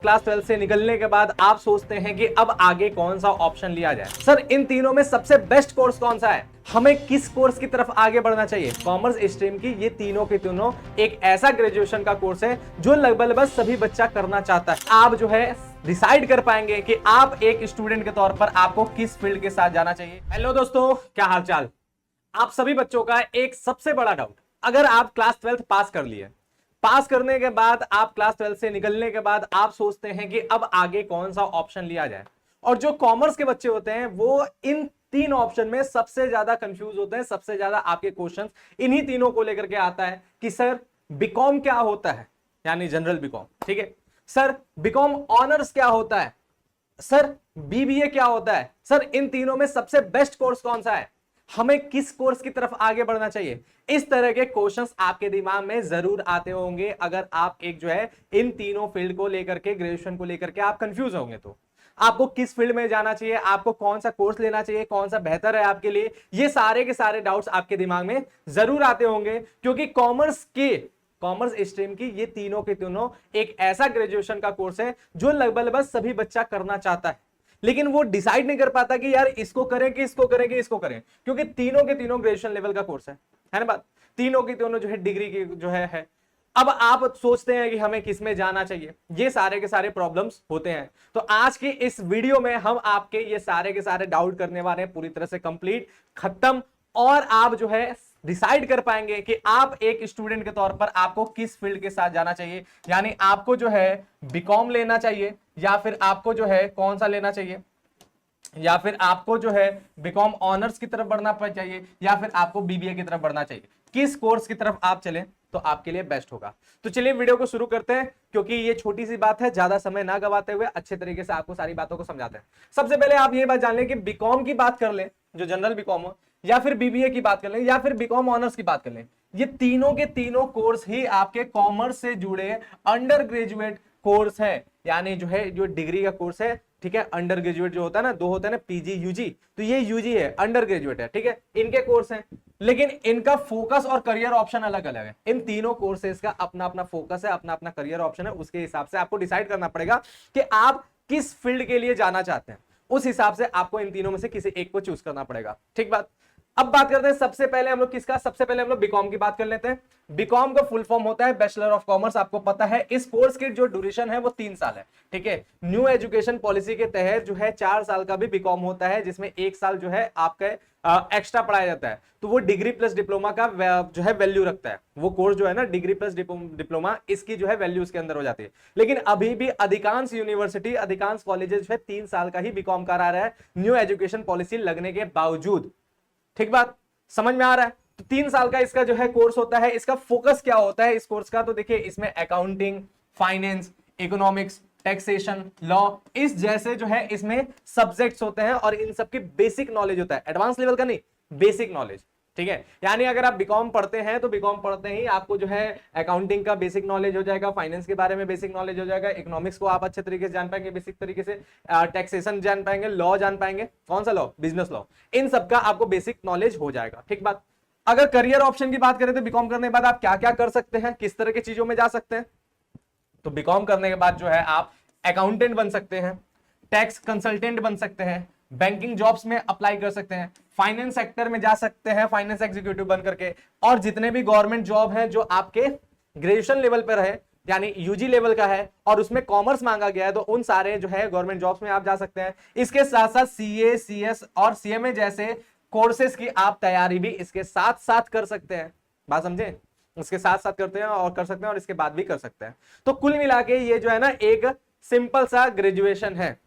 Class 12 से निकलने के बाद आप सोचते हैं कि अब आगे कौन सा ऑप्शन लिया जाए। सर इन तीनों में सबसे बेस्ट कोर्स कौन सा है, हमें किस कोर्स की तरफ आगे बढ़ना चाहिए। कॉमर्स स्ट्रीम की ये तीनों के तीनों एक ऐसा ग्रेजुएशन का कोर्स है जो लगभग सभी बच्चा करना चाहता है। आप जो है डिसाइड कर पाएंगे कि आप एक स्टूडेंट के तौर पर आपको किस फील्ड के साथ जाना चाहिए। हेलो दोस्तों, क्या हालचाल। आप सभी बच्चों का एक सबसे बड़ा डाउट, अगर आप क्लास 12 पास कर लिए, पास करने के बाद आप क्लास 12 से निकलने के बाद आप सोचते हैं कि अब आगे कौन सा ऑप्शन लिया जाए। और जो कॉमर्स के बच्चे होते हैं वो इन तीन ऑप्शन में सबसे ज्यादा कंफ्यूज होते हैं। सबसे ज्यादा आपके क्वेश्चंस इन्हीं तीनों को लेकर के आता है कि सर बीकॉम क्या होता है, यानी जनरल बीकॉम, ठीक है। सर बीकॉम ऑनर्स क्या होता है, सर बीबीए क्या होता है, सर इन तीनों में सबसे बेस्ट कोर्स कौन सा है, हमें किस कोर्स की तरफ आगे बढ़ना चाहिए। इस तरह के क्वेश्चंस आपके दिमाग में जरूर आते होंगे अगर आप एक जो है इन तीनों फील्ड को लेकर के, ग्रेजुएशन को लेकर के आप कंफ्यूज होंगे। तो आपको किस फील्ड में जाना चाहिए, आपको कौन सा कोर्स लेना चाहिए, कौन सा बेहतर है आपके लिए, ये सारे के सारे डाउट्स आपके दिमाग में जरूर आते होंगे। क्योंकि कॉमर्स स्ट्रीम की ये तीनों के तीनों एक ऐसा ग्रेजुएशन का कोर्स है जो लगभग सभी बच्चा करना चाहता है, लेकिन वो डिसाइड नहीं कर पाता कि यार इसको करें कि इसको करें कि इसको करें। क्योंकि तीनों के तीनों ग्रेजुएशन लेवल का कोर्स है ना बात, तीनों की तीनों जो है डिग्री की जो है। अब आप सोचते हैं कि हमें किस में जाना चाहिए, ये सारे के सारे प्रॉब्लम्स होते हैं। तो आज की इस वीडियो में हम आपके ये सारे के सारे डाउट करने वाले हैं, पूरी तरह से कंप्लीट खत्म। और आप जो है डिसाइड कर पाएंगे कि आप एक स्टूडेंट के तौर पर आपको किस फील्ड के साथ जाना चाहिए। यानी आपको जो है बीकॉम लेना चाहिए, या फिर आपको जो है कौन सा लेना चाहिए, या फिर आपको जो है बीकॉम ऑनर्स की तरफ बढ़ना चाहिए, या फिर आपको बीबीए की तरफ बढ़ना चाहिए। किस कोर्स की तरफ आप चलें तो आपके लिए बेस्ट होगा। तो चलिए वीडियो को शुरू करते हैं, क्योंकि ये छोटी सी बात है, ज्यादा समय ना गवाते हुए अच्छे तरीके से आपको सारी बातों को समझाते हैं। सबसे पहले आप ये बात जान लें कि बीकॉम की बात कर लें, जो जनरल बीकॉम हो, या फिर बीबीए की बात कर लें, या फिर बीकॉम ऑनर्स की बात कर लें, ये तीनों के तीनों कोर्स ही आपके कॉमर्स से जुड़े अंडर ग्रेजुएट कोर्स है। यानी जो है जो डिग्री का कोर्स है, ठीक है। अंडर ग्रेजुएट जो होता है ना, दो होता है ना, पीजी यूजी, तो ये यूजी है, अंडर ग्रेजुएट है, ठीक है। इनके कोर्स हैं, लेकिन इनका फोकस और करियर ऑप्शन अलग अलग है। इन तीनों कोर्सेज का अपना अपना फोकस है, अपना अपना करियर ऑप्शन है। उसके हिसाब से आपको डिसाइड करना पड़ेगा कि आप किस फील्ड के लिए जाना चाहते हैं। उस हिसाब से आपको इन तीनों में से किसी एक को चूज करना पड़ेगा, ठीक बात। अब बात करते हैं सबसे पहले हम लोग किसका, सबसे पहले हम लोग बीकॉम की बात कर लेते हैं। बीकॉम का फुल फॉर्म होता है बैचलर ऑफ कॉमर्स, आपको पता है। इस कोर्स की जो ड्यूरेशन है वो 3 साल है, ठीक है। न्यू एजुकेशन पॉलिसी के तहत जो है 4 साल का भी बीकॉम होता है, जिसमें 1 साल जो है आपका एक्स्ट्रा पढ़ाया जाता है। तो वो डिग्री प्लस डिप्लोमा का जो है वैल्यू रखता है। वो कोर्स जो है ना, डिग्री प्लस डिप्लोमा, इसकी जो है वैल्यू इसके अंदर हो जाती है। लेकिन अभी भी अधिकांश यूनिवर्सिटी, अधिकांश कॉलेजेस जो है 3 साल का ही बीकॉम करा रहा है, न्यू एजुकेशन पॉलिसी लगने के बावजूद। ठीक बात समझ में आ रहा है। तो 3 साल का इसका जो है कोर्स होता है। इसका फोकस क्या होता है इस कोर्स का, तो देखिए इसमें accounting, finance, economics, taxation, law, इस जैसे जो है इसमें सब्जेक्ट्स होते हैं, और इन सब की बेसिक नॉलेज होता है, एडवांस लेवल का नहीं, बेसिक नॉलेज, ठीक है। यानी अगर आप बीकॉम पढ़ते हैं तो बीकॉम पढ़ते ही आपको जो है अकाउंटिंग का बेसिक नॉलेज हो जाएगा, फाइनेंस के बारे में बेसिक नॉलेज हो जाएगा, इकोनॉमिक्स को आप अच्छे तरीके से जान पाएंगे, बेसिक तरीके से टैक्सेशन जान पाएंगे, लॉ जान पाएंगे, कौन सा लॉ, बिजनेस लॉ, इन सब का आपको बेसिक नॉलेज हो जाएगा, ठीक बात। अगर करियर ऑप्शन की बात करें तो बीकॉम करने के बाद आप क्या क्या कर सकते हैं, किस तरह की चीजों में जा सकते हैं। तो बीकॉम करने के बाद जो है आप अकाउंटेंट बन सकते हैं, टैक्स कंसल्टेंट बन सकते हैं, बैंकिंग जॉब्स में अप्लाई कर सकते हैं, फाइनेंस सेक्टर में जा सकते हैं, फाइनेंस एग्जीक्यूटिव बन करके, और जितने भी गवर्नमेंट जॉब हैं जो आपके ग्रेजुएशन लेवल पर है, यानी यूजी लेवल का है, और उसमें कॉमर्स मांगा गया है, तो उन सारे जो है गवर्नमेंट जॉब्स में आप जा सकते हैं। इसके साथ साथ सीए, सीएस और सीएमए जैसे कोर्सेज की आप तैयारी भी इसके साथ साथ कर सकते हैं। बात समझे, इसके साथ साथ करते हैं और कर सकते हैं, और इसके बाद भी कर सकते हैं। तो कुल मिला के ये जो है ना एक सिंपल सा ग्रेजुएशन है।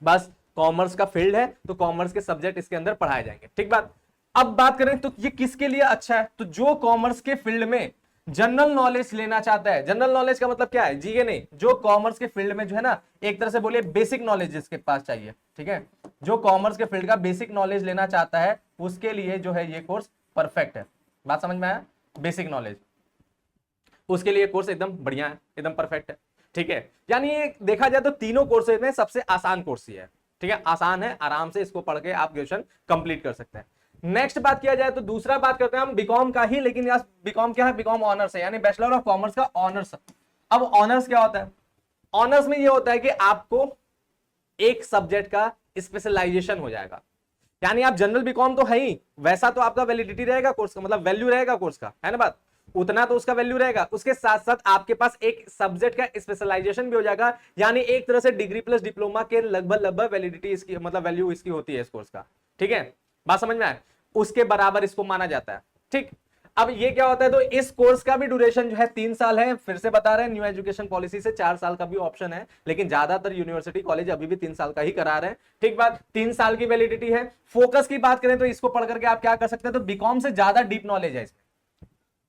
बस कॉमर्स का फील्ड है तो कॉमर्स के सब्जेक्ट इसके अंदर पढ़ाए जाएंगे, ठीक बात। अब बात करें तो ये किसके लिए अच्छा है, तो जो कॉमर्स के फील्ड में जनरल नॉलेज लेना चाहता है। जनरल नॉलेज का मतलब क्या है, जीके नहीं, जो कॉमर्स के फील्ड में जो है ना, एक तरह से बोलिए बेसिक नॉलेज जिसके पास चाहिए, ठीक है। जो कॉमर्स के फील्ड का बेसिक नॉलेज लेना चाहता है उसके लिए जो है ये कोर्स परफेक्ट है। बात समझ में आया, बेसिक नॉलेज, उसके लिए कोर्स एकदम बढ़िया है, एकदम परफेक्ट है, ठीक है। यानी देखा जाए तो तीनों कोर्सेज में सबसे आसान कोर्स ही है, ठीक है। आसान है, आराम से इसको पढ़ के आप ग्रेजुएशन कंप्लीट कर सकते हैं। नेक्स्ट बात किया जाए तो दूसरा बात करते हैं हम बीकॉम का ही, लेकिन यार बीकॉम क्या है, बीकॉम ऑनर्स है, यानी बैचलर ऑफ कॉमर्स का ऑनर्स। अब ऑनर्स क्या होता है, ऑनर्स में ये होता है कि आपको एक सब्जेक्ट का स्पेशलाइजेशन हो जाएगा, यानी आप जनरल बीकॉम तो है ही, वैसा तो आपका वैलिडिटी रहेगा कोर्स का, मतलब वैल्यू रहेगा कोर्स का, है ना बात, उतना तो उसका वैल्यू रहेगा। उसके साथ साथ आपके पास एक सब्जेक्ट का स्पेशलाइजेशन भी हो जाएगा, यानी एक तरह से डिग्री प्लस डिप्लोमा के लगभग वैलिडिटी इसकी, मतलब वैल्यू इसकी होती है इस कोर्स का। ठीक है, बात समझ में आए, उसके बराबर इसको माना जाता है। ठीक, अब ये क्या होता है, तो इस कोर्स का भी ड्यूरेशन जो है 3 साल है। फिर से बता रहे हैं, न्यू एजुकेशन पॉलिसी से 4 साल का भी ऑप्शन है, लेकिन ज्यादातर यूनिवर्सिटी कॉलेज अभी भी 3 साल का ही करा रहे हैं। ठीक बात, 3 साल की वैलिडिटी है। फोकस की बात करें तो इसको पढ़ करके आप क्या कर सकते हैं, तो बीकॉम से ज्यादा डीप नॉलेज है इसमें,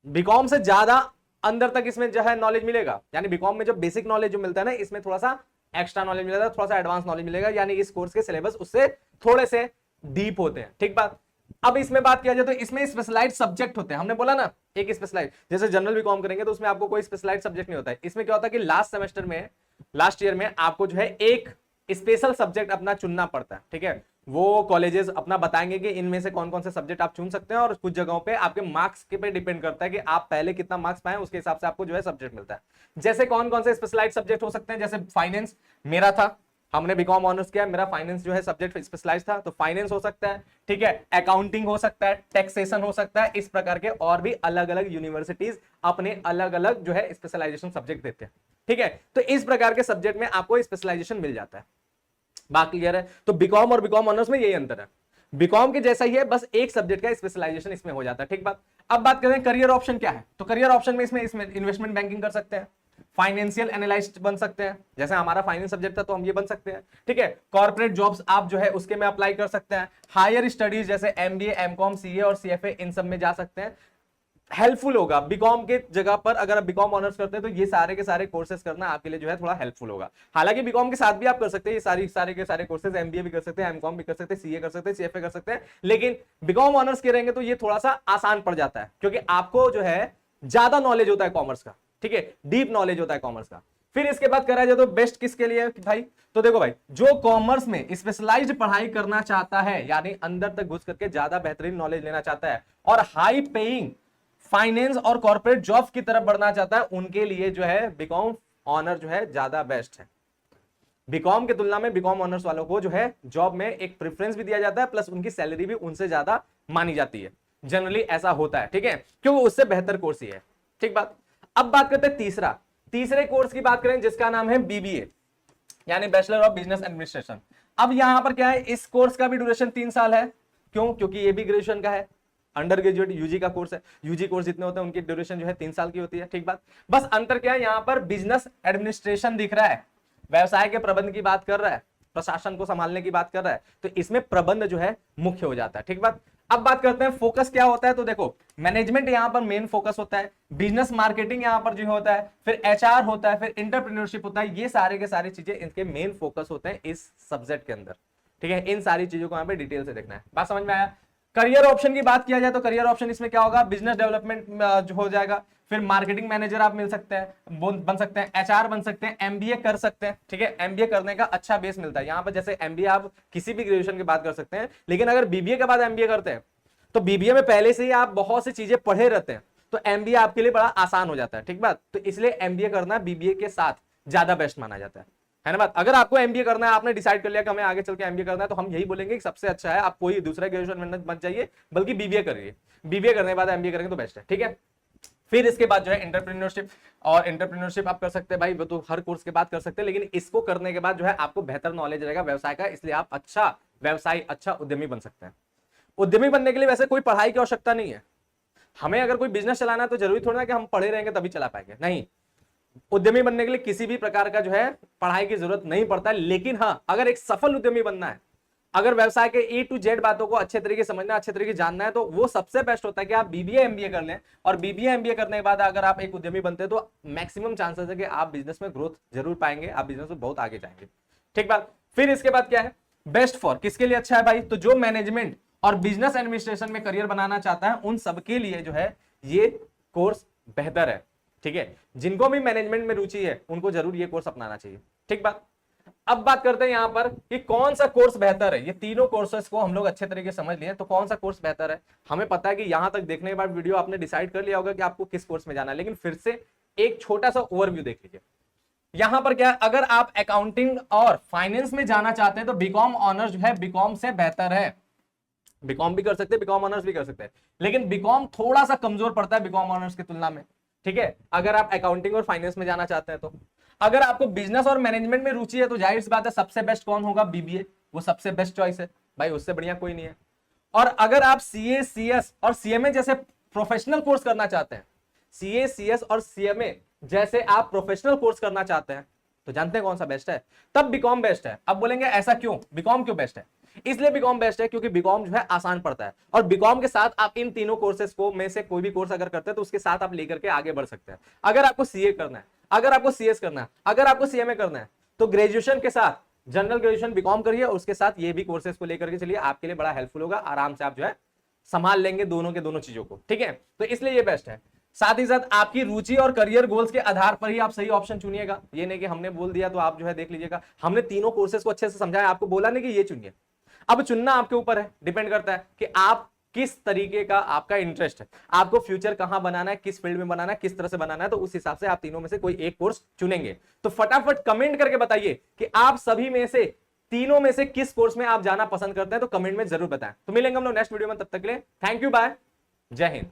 बीकॉम से ज्यादा अंदर तक इसमें जो है नॉलेज मिलेगा। यानी बीकॉम में जो बेसिक नॉलेज जो मिलता है ना, इसमें थोड़ा सा एक्स्ट्रा नॉलेज मिलेगा, थोड़ा सा एडवांस नॉलेज मिलेगा, यानी इस कोर्स के सिलेबस उससे थोड़े से डीप होते हैं। ठीक बात, अब इसमें बात किया जाए तो इसमें स्पेशलाइज्ड सब्जेक्ट होते हैं। हमने बोला ना एक स्पेशलाइज्ड, जैसे जनरल बीकॉम करेंगे तो उसमें आपको कोई स्पेशलाइज्ड सब्जेक्ट नहीं होता है। इसमें क्या होता है कि लास्ट सेमेस्टर में, लास्ट ईयर में आपको जो है एक स्पेशल सब्जेक्ट अपना चुनना पड़ता है। ठीक है, वो कॉलेजेस अपना बताएंगे कि इनमें से कौन कौन से सब्जेक्ट आप चुन सकते हैं, और कुछ जगहों पे आपके मार्क्स के पे डिपेंड करता है कि आप पहले कितना मार्क्स पाए, उसके हिसाब से आपको जो है सब्जेक्ट मिलता है। जैसे कौन कौन से स्पेशलाइज्ड सब्जेक्ट हो सकते हैं, जैसे फाइनेंस मेरा था, हमने बीकॉम ऑनर्स किया, मेरा फाइनेंस जो है सब्जेक्ट स्पेशलाइज था, तो फाइनेंस हो सकता है। ठीक है, अकाउंटिंग हो सकता है, टैक्सेशन हो सकता है, इस प्रकार के और भी अलग अलग यूनिवर्सिटीज अपने अलग अलग जो है स्पेशलाइजेशन सब्जेक्ट देते हैं। ठीक है, तो इस प्रकार के सब्जेक्ट में आपको स्पेशलाइजेशन मिल जाता है। बात क्लियर है, तो बीकॉम और बीकॉम ऑनर्स में यही अंतर है, बीकॉम के जैसा ही है, बस एक सब्जेक्ट का स्पेशलाइजेशन इसमें हो जाता है। ठीक बात, अब बात करें करियर ऑप्शन क्या है, तो करियर ऑप्शन में इसमें इन्वेस्टमेंट बैंकिंग कर सकते हैं, फाइनेंशियल एनालिस्ट बन सकते हैं, जैसे हमारा फाइनेंस सब्जेक्ट था तो हम ये बन सकते हैं। ठीक है, कॉर्पोरेट जॉब्स आप जो है उसके में अप्लाई कर सकते हैं, हायर स्टडीज जैसे एमबीए, एमकॉम, सीए और सीएफए, इन सब में जा सकते हैं। हेल्पफुल होगा बीकॉम के जगह पर, अगर आप बीकॉम ऑनर्स करते हैं तो ये सारे के सारे कोर्सेज करना आपके लिए जो है थोड़ा हेल्पफुल होगा। हालांकि बीकॉम के साथ भी आप कर सकते हैं ये सारे के सारे कोर्सेज, एमबीए भी कर सकते हैं, एमकॉम भी कर सकते हैं, सीए कर सकते हैं, सीएफए कर सकते हैं, लेकिन बीकॉम ऑनर्स के रहेंगे तो ये थोड़ा सा आसान पड़ जाता है, क्योंकि आपको जो है ज्यादा नॉलेज होता है कॉमर्स का। ठीक है, डीप नॉलेज होता है कॉमर्स का। फिर इसके बाद करा जाए तो बेस्ट किसके लिए भाई, तो देखो भाई, जो कॉमर्स में स्पेशलाइज्ड पढ़ाई करना चाहता है, यानी अंदर तक घुस करके ज्यादा बेहतरीन नॉलेज लेना चाहता है और हाई पेइंग फाइनेंस और कॉर्पोरेट जॉब्स की तरफ बढ़ना चाहता है, उनके लिए जो है बीकॉम ऑनर जो है ज्यादा बेस्ट है। बीकॉम की तुलना में बीकॉम ऑनर्स वालों को जो है जॉब में एक प्रेफरेंस भी दिया जाता है, प्लस उनकी सैलरी भी उनसे ज्यादा मानी जाती है, जनरली ऐसा होता है। ठीक है, क्योंकि उससे बेहतर कोर्स ही है। ठीक बात, अब बात करते हैं तीसरे कोर्स की बात करें, जिसका नाम है बीबीए, यानी बैचलर ऑफ बिजनेस एडमिनिस्ट्रेशन। अब यहां पर क्या है, इस कोर्स का भी ड्यूरेशन 3 साल है। क्यों, क्योंकि ये भी ग्रेजुएशन का है, अंडर ग्रेजुएट यूजी का कोर्स है, यूजी कोर्स जितने होते हैं उनकी ड्यूरेशन जो है 3 साल की होती है। ठीक बात, बस अंतर क्या है, यहां पर बिजनेस एडमिनिस्ट्रेशन दिख रहा है, व्यवसाय के प्रबंध की बात कर रहा है, प्रशासन को संभालने की बात कर रहा है, तो इसमें प्रबंध जो है मुख्य हो जाता है। ठीक बात, अब बात करते हैं फोकस क्या होता है, तो देखो मैनेजमेंट यहां पर मेन फोकस होता है, बिजनेस मार्केटिंग यहां पर जो होता है, फिर एचआर होता है, फिर एंटरप्रेन्योरशिप होता है, ये सारे के सारी चीजें इनके मेन फोकस होते हैं इस सब्जेक्ट के अंदर। ठीक है, इन सारी चीजों को यहां पे डिटेल से देखना है। बात समझ में आया। करियर ऑप्शन की बात किया जाए तो करियर ऑप्शन इसमें क्या होगा, बिजनेस डेवलपमेंट जो हो जाएगा, फिर मार्केटिंग मैनेजर आप मिल सकते हैं, बन सकते हैं, एचआर बन सकते हैं, एमबीए कर सकते हैं। ठीक है, एमबीए करने का अच्छा बेस मिलता है यहाँ पर, जैसे एमबीए आप किसी भी ग्रेजुएशन की बात कर सकते हैं, लेकिन अगर बीबीए के बाद एमबीए करते हैं तो बीबीए में पहले से ही आप बहुत सी चीजें पढ़े रहते हैं, तो एमबीए आपके लिए बड़ा आसान हो जाता है। ठीक बात, तो इसलिए एमबीए करना बीबीए के साथ ज्यादा बेस्ट माना जाता है ना बात। अगर आपको एमबीए करना है, आपने डिसाइड कर लिया कि हमें आगे चल के एमबीए करना है, तो हम यही बोलेंगे कि सबसे अच्छा है आप कोई दूसरा ग्रेजुएशन मत जाइए, बल्कि बीबीए करिए, बीबीए करने के बाद एमबीए करेंगे तो बेस्ट है। ठीक है, फिर इसके बाद जो है एंटरप्रेन्योरशिप, और एंटरप्रेन्योरशिप आप कर सकते हैं भाई, वो तो हर कोर्स के बाद कर सकते हैं, लेकिन इसको करने के बाद जो है आपको बेहतर नॉलेज रहेगा व्यवसाय का, इसलिए आप अच्छा व्यवसायी, अच्छा उद्यमी बन सकते हैं। उद्यमी बनने के लिए वैसे कोई पढ़ाई की आवश्यकता नहीं है, हमें अगर कोई बिजनेस चलाना है तो जरूरी थोड़ा ना कि हम पढ़े रहेंगे तभी चला पाएंगे, नहीं। उद्यमी बनने के लिए किसी भी प्रकार का जो है पढ़ाई की जरूरत नहीं पड़ता है, लेकिन हाँ, अगर एक सफल उद्यमी बनना है, अगर व्यवसाय के ए टू जेड बातों को अच्छे तरीके समझना, अच्छे तरीके जानना है, तो वो सबसे बेस्ट होता है कि आप बीबीए एमबीए कर लें, और बीबीए एमबीए करने के बाद अगर आप एक उद्यमी बनते हैं तो मैक्सिमम चांसेस है कि आप बिजनेस में ग्रोथ जरूर पाएंगे, आप बिजनेस में बहुत आगे जाएंगे। ठीक बात, फिर इसके बाद क्या है, बेस्ट फॉर किसके लिए अच्छा है भाई, तो जो मैनेजमेंट और बिजनेस एडमिनिस्ट्रेशन में करियर बनाना चाहता है उन सबके लिए जो है ये कोर्स बेहतर है। ठीक है, जिनको भी मैनेजमेंट में रुचि है उनको जरूर ये कोर्स अपनाना चाहिए। ठीक बात, अब बात करते हैं यहां पर कि कौन सा कोर्स बेहतर है। ये तीनों कोर्सेस को हम लोग अच्छे तरीके से समझ लिए, तो कौन सा कोर्स बेहतर है, हमें पता है कि यहां तक देखने के बाद वीडियो आपने डिसाइड कर लिया होगा कि आपको किस कोर्स में जाना है, लेकिन फिर से एक छोटा सा ओवरव्यू देख लीजिए। यहां पर क्या, अगर आप अकाउंटिंग और फाइनेंस में जाना चाहते हैं तो बीकॉम ऑनर्स जो है बीकॉम से बेहतर है। बीकॉम भी कर सकते हैं, बीकॉम ऑनर्स भी कर सकते हैं, लेकिन बीकॉम थोड़ा सा कमजोर पड़ता है बीकॉम ऑनर्स की तुलना में। ठीक है, अगर आप अकाउंटिंग और फाइनेंस में जाना चाहते हैं तो। अगर आपको बिजनेस और मैनेजमेंट में रुचि है तो जाहिर सी बात है सबसे बेस्ट कौन होगा, बीबीए, वो सबसे बेस्ट चॉइस है भाई, उससे बढ़िया कोई नहीं है। और अगर आप सीए, सीएस और सीएमए जैसे प्रोफेशनल कोर्स करना चाहते हैं, सीए, सीएस और सीएमए जैसे आप प्रोफेशनल कोर्स करना चाहते हैं, तो जानते हैं कौन सा बेस्ट है, तब बीकॉम बेस्ट है। अब बोलेंगे ऐसा क्यों, बीकॉम क्यों बेस्ट है? इसलिए बीकॉम बेस्ट है क्योंकि बीकॉम जो है आसान पड़ता है, और बीकॉम के साथ आप इन तीनों कोर्सेज को में से कोई भी कोर्स अगर करते हैं तो उसके साथ आप लेकर के आगे बढ़ सकते हैं। अगर आपको सीए करना है, अगर आपको सीएस करना है, अगर आपको सीएमए करना है, तो ग्रेजुएशन के साथ जनरल ग्रेजुएशन बीकॉम करिए और उसके साथ ये भी कोर्सेज को लेकर के चलिए, आपके लिए बड़ा हेल्पफुल होगा। आराम से आप जो है संभाल लेंगे दोनों के दोनों चीजों को। ठीक है, तो इसलिए ये बेस्ट है। साथ ही साथ आपकी रुचि और करियर गोल्स के आधार पर ही आप सही ऑप्शन चुनिएगा। ये नहीं कि हमने बोल दिया तो आप जो है देख लीजिएगा, हमने तीनों कोर्सेज को अच्छे से समझाया, आपको बोला नहीं कि ये चुनिए। अब चुनना आपके ऊपर है, डिपेंड करता है कि आप किस तरीके का आपका इंटरेस्ट है, आपको फ्यूचर कहां बनाना है, किस फील्ड में बनाना है, किस तरह से बनाना है, तो उस हिसाब से आप तीनों में से कोई एक कोर्स चुनेंगे। तो फटाफट कमेंट करके बताइए कि आप सभी में से, तीनों में से किस कोर्स में आप जाना पसंद करते हैं, तो कमेंट में जरूर बताएं। तो मिलेंगे हम लोग नेक्स्ट वीडियो में, तब तक के लिए थैंक यू, बाय, जय हिंद।